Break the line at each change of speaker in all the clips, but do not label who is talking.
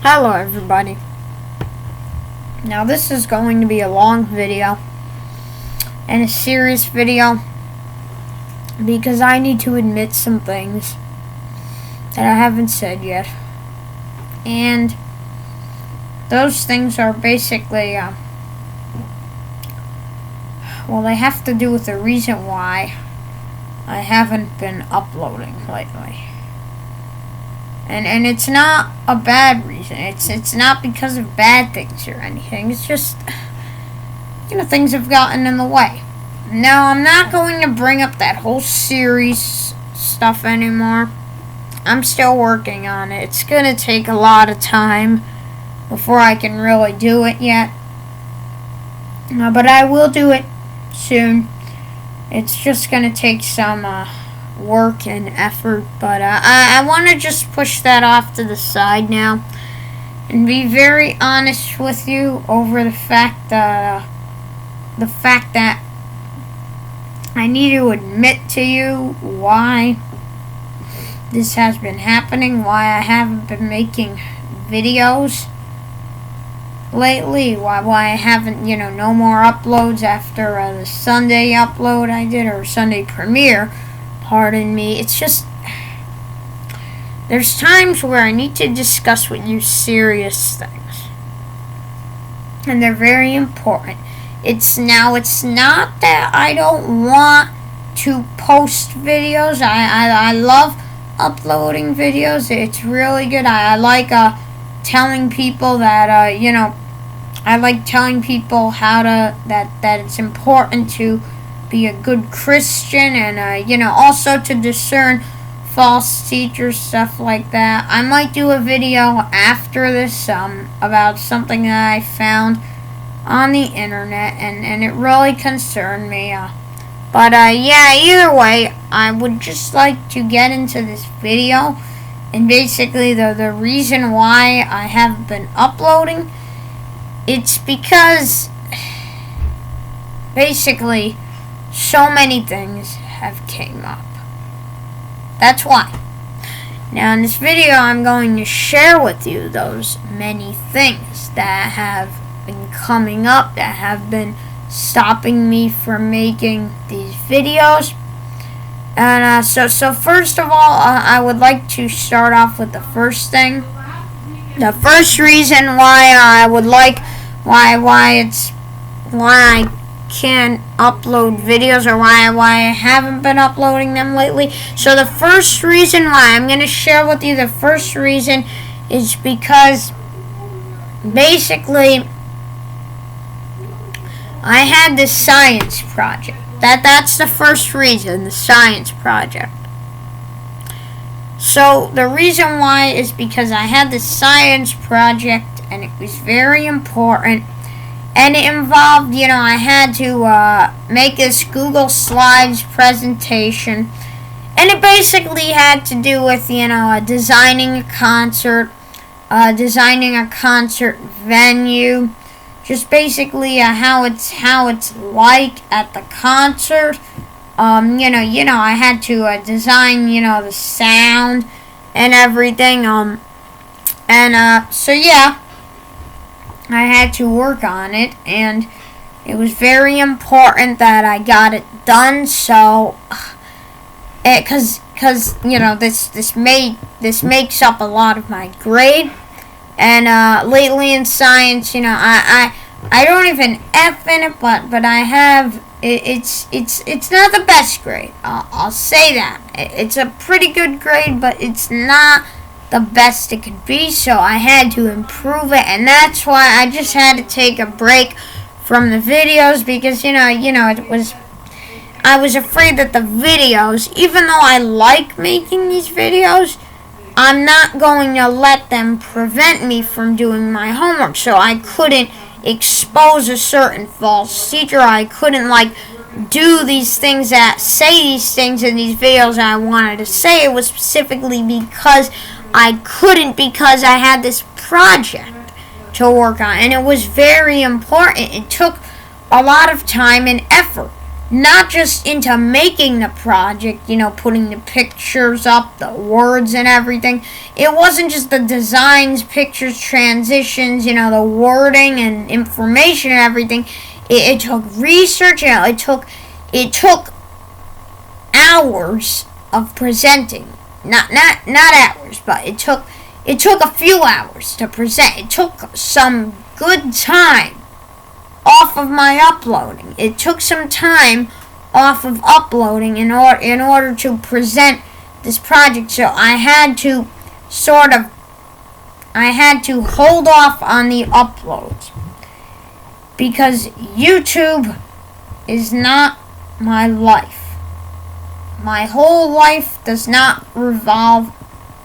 Hello everybody. Now this is going to be a long video and a serious video because I need to admit some things that I haven't said yet. And those things are basically, they have to do with the reason why I haven't been uploading lately. And it's not a bad reason. It's not because of bad things or anything. It's just, things have gotten in the way. Now, I'm not going to bring up that whole series stuff anymore. I'm still working on it. It's going to take a lot of time before I can really do it yet. But I will do it soon. It's just going to take some work and effort, but I want to just push that off to the side now and be very honest with you over the fact that I need to admit to you why this has been happening, why I haven't been making videos lately, why I haven't, no more uploads after the Sunday upload I did, or Sunday premiere. Pardon me. It's just, there's times where I need to discuss with you serious things, and they're very important. It's not that I don't want to post videos. I love uploading videos. It's really good. I like telling people that I like telling people how to that it's important to be a good Christian, and also to discern false teachers, stuff like that. I might do a video after this about something that I found on the internet, and it really concerned me. But either way, I would just like to get into this video, and basically the reason why I haven't been uploading, it's because basically so many things have came up. That's why. Now in this video I'm going to share with you those many things that have been coming up, that have been stopping me from making these videos. And so first of all, I would like to start off with the first thing. The first reason why I can't upload videos, or why I haven't been uploading them lately. So the first reason why I'm going to share with you, the first reason is because basically I had this science project. That's the first reason, the science project. So the reason why is because I had this science project, and it was very important. And it involved, I had to make this Google Slides presentation. And it basically had to do with, designing a concert venue. Just basically how it's like at the concert. I had to design, the sound and everything. So yeah, I had to work on it, and it was very important that I got it done. So, because this makes up a lot of my grade, and lately in science, I don't even F in it, but I have it's not the best grade. I'll say that it's a pretty good grade, but it's not the best it could be, so I had to improve it, and that's why I just had to take a break from the videos, because I was afraid that the videos, even though I like making these videos, I'm not going to let them prevent me from doing my homework. So I couldn't expose a certain false teacher. I couldn't do these things say these things in these videos I wanted to say. It was specifically because I couldn't, because I had this project to work on, and it was very important. It took a lot of time and effort. not just into making the project, putting the pictures up, the words and everything. It wasn't just the designs, pictures, transitions, the wording and information and everything. It took research, it took hours of presenting. Not hours, but it took a few hours to present. It took some good time off of my uploading. It took some time off of uploading in order to present this project. So I had to hold off on the uploads because YouTube is not my life. My whole life does not revolve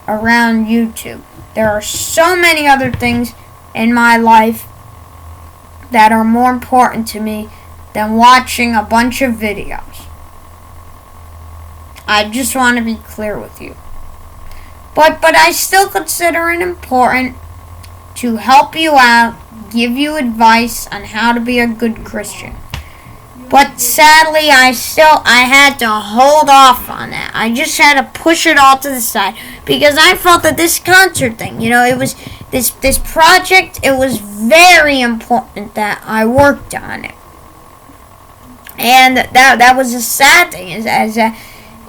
around YouTube. There are so many other things in my life that are more important to me than watching a bunch of videos. I just want to be clear with you. But I still consider it important to help you out, give you advice on how to be a good Christian. But sadly, I had to hold off on that. I just had to push it all to the side because I felt that this concert thing, it was this project. It was very important that I worked on it, and that was a sad thing. Is that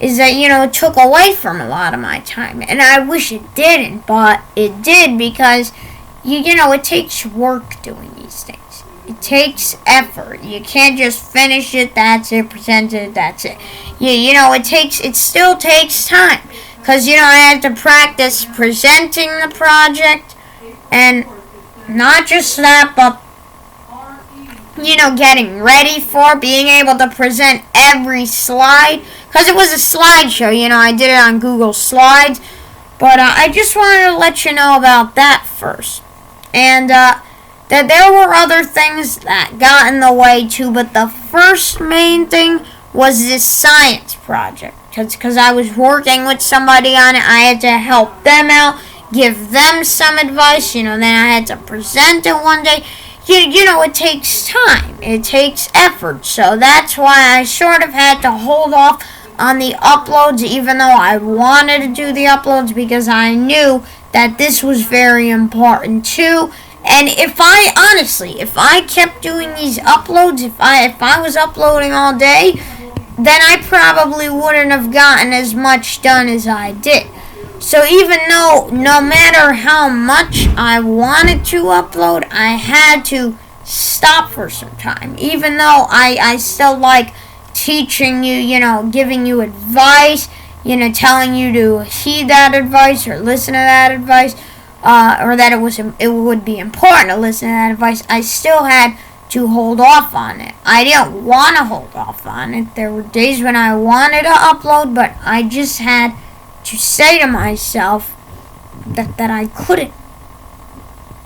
it took away from a lot of my time, and I wish it didn't, but it did because it takes work doing these things. It takes effort. You can't just finish it, that's it, present it, that's it. It still takes time. Because, I had to practice presenting the project. And not just that, but, getting ready for being able to present every slide. Because it was a slideshow, I did it on Google Slides. But I just wanted to let you know about that first. And, that there were other things that got in the way too, but the first main thing was this science project. Because I was working with somebody on it, I had to help them out, give them some advice, then I had to present it one day. It takes time, it takes effort, so that's why I sort of had to hold off on the uploads, even though I wanted to do the uploads, because I knew that this was very important too. And if I kept doing these uploads, if I was uploading all day, then I probably wouldn't have gotten as much done as I did. So even though, no matter how much I wanted to upload, I had to stop for some time. Even though I still like teaching you, giving you advice, telling you to heed that advice or listen to that advice. Or that it would be important to listen to that advice, I still had to hold off on it. I didn't want to hold off on it. There were days when I wanted to upload, but I just had to say to myself that I couldn't.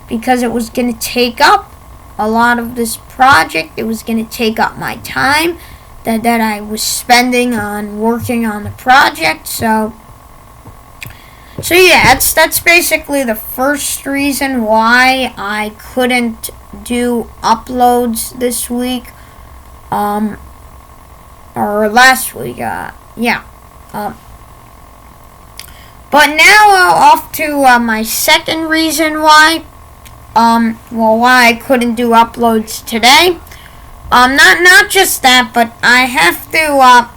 Because it was going to take up a lot of this project. It was going to take up my time that I was spending on working on the project, So yeah, that's basically the first reason why I couldn't do uploads this week, or last week, yeah. But now off to my second reason why, why I couldn't do uploads today. Not just that, but I have to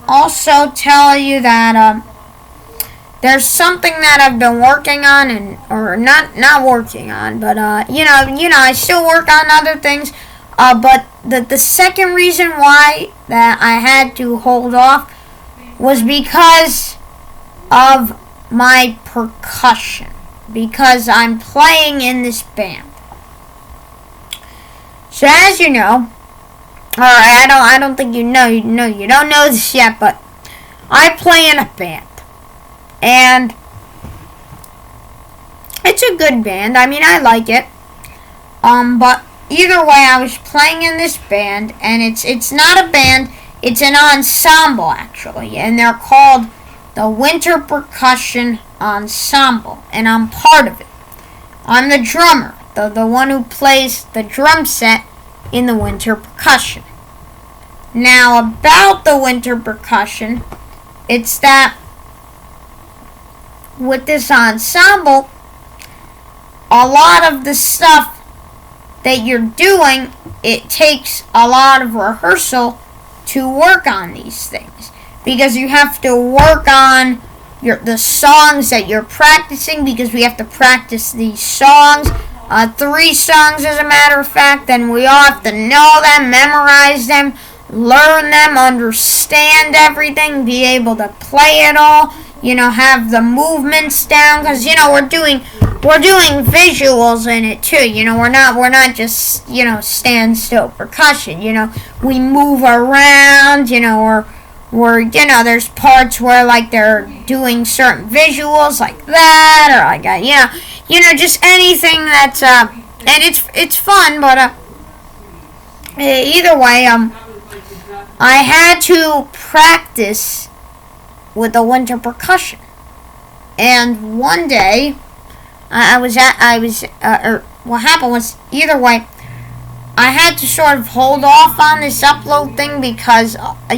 also tell you that there's something that I've been working on, or not working on, but I still work on other things. But the second reason why that I had to hold off was because of my percussion, because I'm playing in this band. So as you know, or I don't think you know, you don't know this yet, but I play in a band. And it's a good band. I mean, I like it. But either way, I was playing in this band, and it's not a band, it's an ensemble actually, and they're called the Winter Percussion Ensemble, and I'm part of it. I'm the drummer, the one who plays the drum set in the Winter Percussion. Now, about the winter percussion, it's that with this ensemble, a lot of the stuff that you're doing, it takes a lot of rehearsal to work on these things, because you have to work on the songs that you're practicing, because we have to practice these songs, 3 songs as a matter of fact, and we all have to know them, memorize them, learn them, understand everything, be able to play it all, have the movements down, because we're doing visuals in it too. We're not just stand still percussion. We move around. Or there's parts where like they're doing certain visuals like that, or like just anything that's and it's fun, but either way, I had to practice with the winter percussion, and one day. What happened was, either way, I had to sort of hold off on this upload thing because, I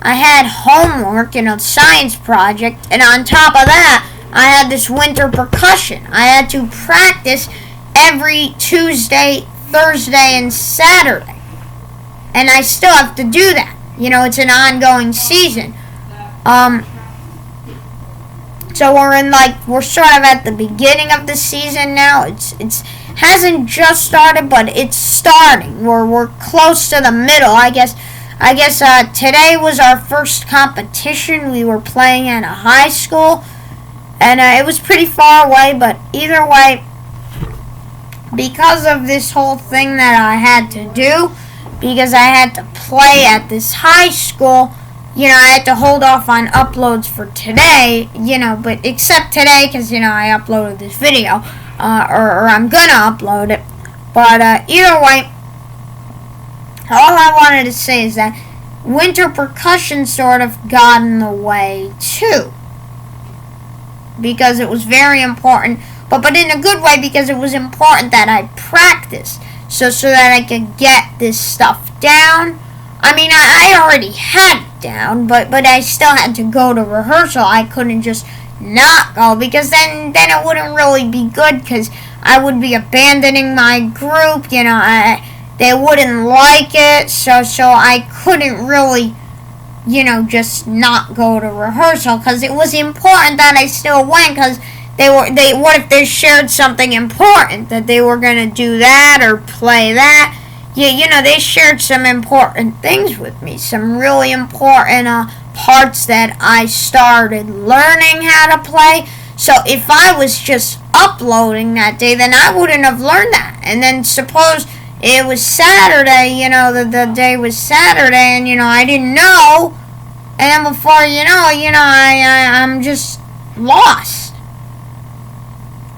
had homework, science project, and on top of that, I had this winter percussion. I had to practice every Tuesday, Thursday, and Saturday. And I still have to do that. It's an ongoing season. So we're sort of at the beginning of the season now. It's hasn't just started, but it's starting. We're close to the middle, I guess. Today was our first competition. We were playing at a high school, and it was pretty far away. But either way, because of this whole thing that I had to do, because I had to play at this high school. I had to hold off on uploads for today, but except today, because, I uploaded this video, or I'm gonna upload it. But either way, all I wanted to say is that winter percussion sort of got in the way, too. Because it was very important, but in a good way, because it was important that I practice, so that I could get this stuff down. I mean, I already had it down, but I still had to go to rehearsal. I couldn't just not go, because then it wouldn't really be good, because I would be abandoning my group. They wouldn't like it, so I couldn't really, just not go to rehearsal, because it was important that I still went, because what if they shared something important, that they were going to do that or play that. They shared some important things with me, some really important parts that I started learning how to play. So if I was just uploading that day, then I wouldn't have learned that. And then suppose it was Saturday, the day was Saturday, and, I didn't know. And then before I'm just lost.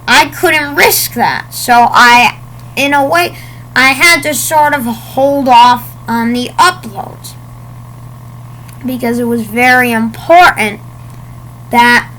I couldn't risk that. So in a way, I had to sort of hold off on the uploads, because it was very important that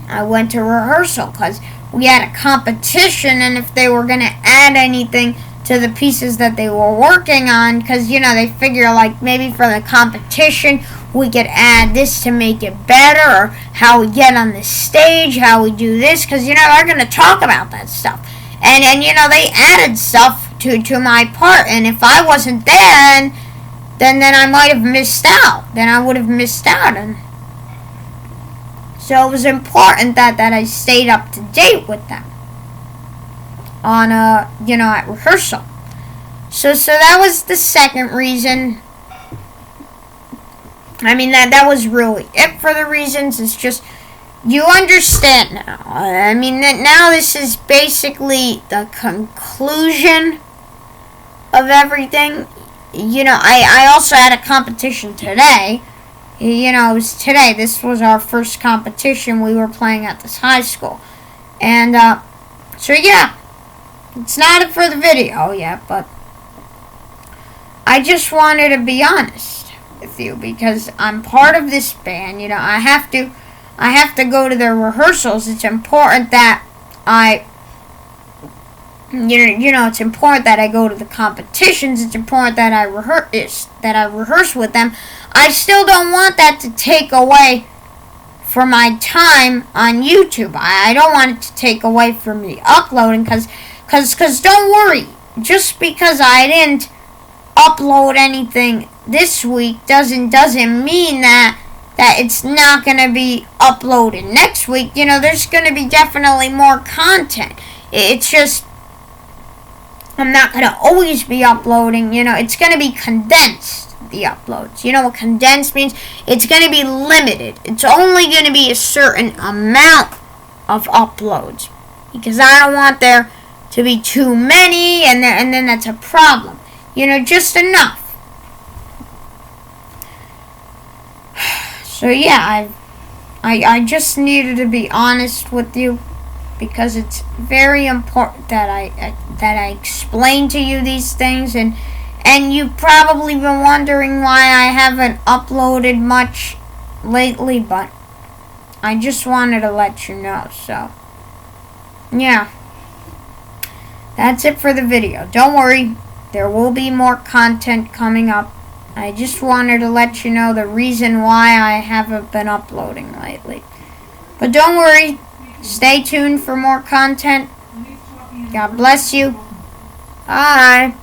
I went to rehearsal, because we had a competition, and if they were going to add anything to the pieces that they were working on, because, they figure, like, maybe for the competition, we could add this to make it better, or how we get on the stage, how we do this, because, they're going to talk about that stuff. And they added stuff to my part, and if I wasn't there, then I might have missed out. Then I would have missed out, and so it was important that I stayed up to date with them on at rehearsal. So that was the second reason. I mean, that was really it for the reasons. It's just, you understand now. I mean, now this is basically the conclusion of everything. I also had a competition today. It was today. This was our first competition we were playing at this high school. And, so yeah. It's not for the video yet, but I just wanted to be honest with you, because I'm part of this band. I have to go to their rehearsals. It's important that I You know, it's important that I go to the competitions. It's important that I rehearse with them. I still don't want that to take away from my time on YouTube. I don't want it to take away from me uploading, because don't worry, just because I didn't upload anything this week doesn't mean that it's not going to be uploaded next week. You know, there's going to be definitely more content. It's just, I'm not going to always be uploading. You know, it's going to be condensed, the uploads. You know what condensed means? It's going to be limited. It's only going to be a certain amount of uploads, because I don't want there to be too many, and then that's a problem. You know, just enough. So yeah, I just needed to be honest with you, because it's very important that I explain to you these things, and you've probably been wondering why I haven't uploaded much lately, but I just wanted to let you know. So yeah, that's it for the video. Don't worry, there will be more content coming up. I just wanted to let you know the reason why I haven't been uploading lately. But don't worry, stay tuned for more content. God bless you. Bye.